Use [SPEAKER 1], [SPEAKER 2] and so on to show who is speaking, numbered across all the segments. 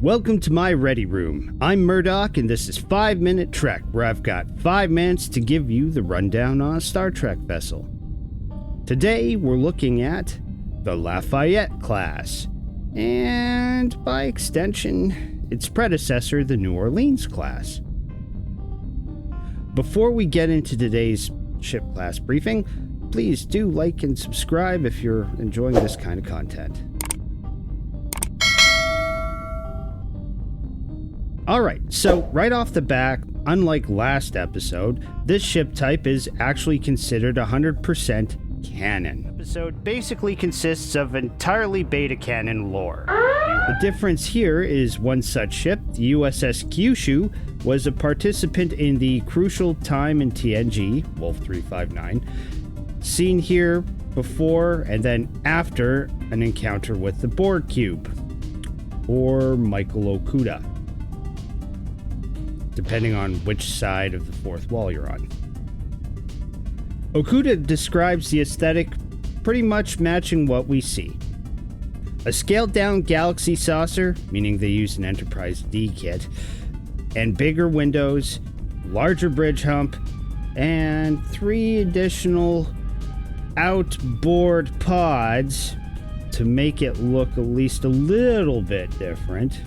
[SPEAKER 1] Welcome to my ready room. I'm Murdock, and this is 5 Minute Trek, where I've got 5 minutes to give you the rundown on a Star Trek vessel. Today, we're looking at the Lafayette-Class, and by extension, its predecessor, the New Orleans-Class. Before we get into today's ship class briefing, please do like and subscribe if you're enjoying this kind of content. Alright, so right off the bat, unlike last episode, this ship type is actually considered 100% canon. The episode basically consists of entirely beta canon lore. The difference here is one such ship, the USS Kyushu, was a participant in the crucial time in TNG, Wolf 359, seen here before and then after an encounter with the Borg cube, or Michael Okuda, depending on which side of the fourth wall you're on. Okuda describes the aesthetic pretty much matching what we see. A scaled-down galaxy saucer, meaning they use an Enterprise D kit, and bigger windows, larger bridge hump, and 3 additional outboard pods to make it look at least a little bit different.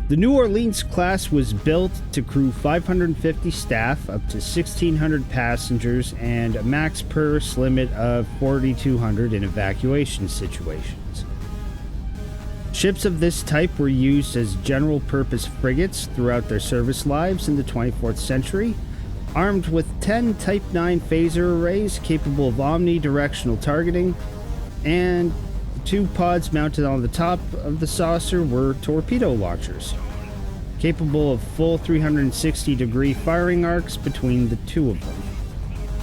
[SPEAKER 1] The New Orleans class was built to crew 550 staff, up to 1,600 passengers, and a max purse limit of 4,200 in evacuation situations. Ships of this type were used as general-purpose frigates throughout their service lives in the 24th century, armed with 10 Type 9 phaser arrays capable of omnidirectional targeting, and 2 pods mounted on the top of the saucer were torpedo launchers, capable of full 360-degree firing arcs between the 2 of them.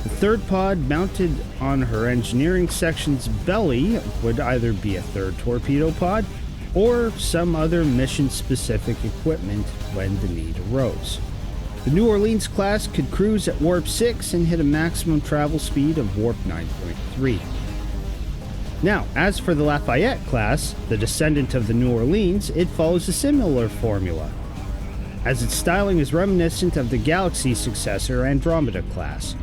[SPEAKER 1] The 3rd pod, mounted on her engineering section's belly, would either be a 3rd torpedo pod or some other mission-specific equipment when the need arose. The New Orleans class could cruise at warp 6 and hit a maximum travel speed of warp 9.3. Now, as for the Lafayette class, the descendant of the New Orleans, it follows a similar formula, as its styling is reminiscent of the Galaxy successor Andromeda class.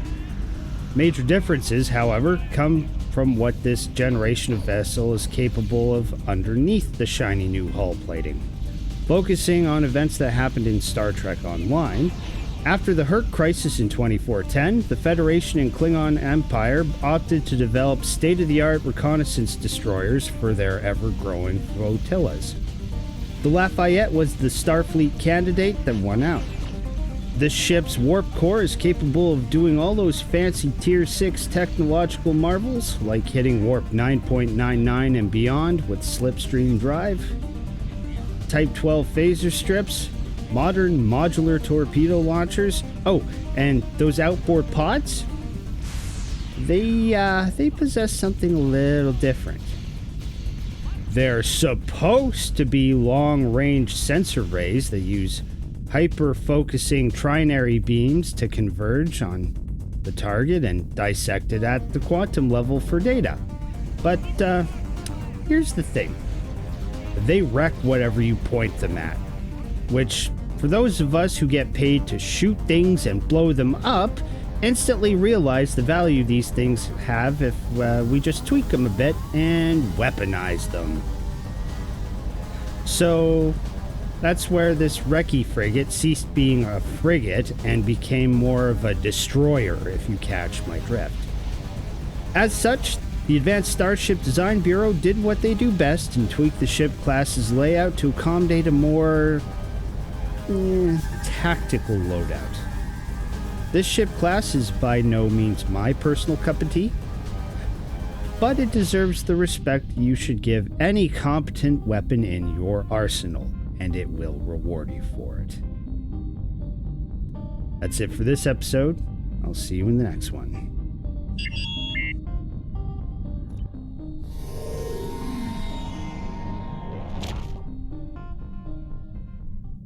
[SPEAKER 1] Major differences, however, come from what this generation of vessel is capable of underneath the shiny new hull plating. Focusing on events that happened in Star Trek Online, after the Herc crisis in 2410, the Federation and Klingon Empire opted to develop state-of-the-art reconnaissance destroyers for their ever-growing flotillas. The Lafayette was the Starfleet candidate that won out. This ship's warp core is capable of doing all those fancy Tier 6 technological marvels, like hitting warp 9.99 and beyond with slipstream drive, Type 12 phaser strips, modern modular torpedo launchers. Oh, and those outboard pods? They possess something a little different. They're supposed to be long-range sensor rays that use hyper-focusing trinary beams to converge on the target and dissect it at the quantum level for data. But here's the thing. They wreck whatever you point them at, which, for those of us who get paid to shoot things and blow them up, instantly realize the value these things have if we just tweak them a bit and weaponize them. So that's where this recce frigate ceased being a frigate and became more of a destroyer, if you catch my drift. As such, the Advanced Starship Design Bureau did what they do best and tweaked the ship class's layout to accommodate a more tactical loadout. This ship class is by no means my personal cup of tea, but it deserves the respect you should give any competent weapon in your arsenal, and it will reward you for it. That's it for this episode. I'll see you in the next one.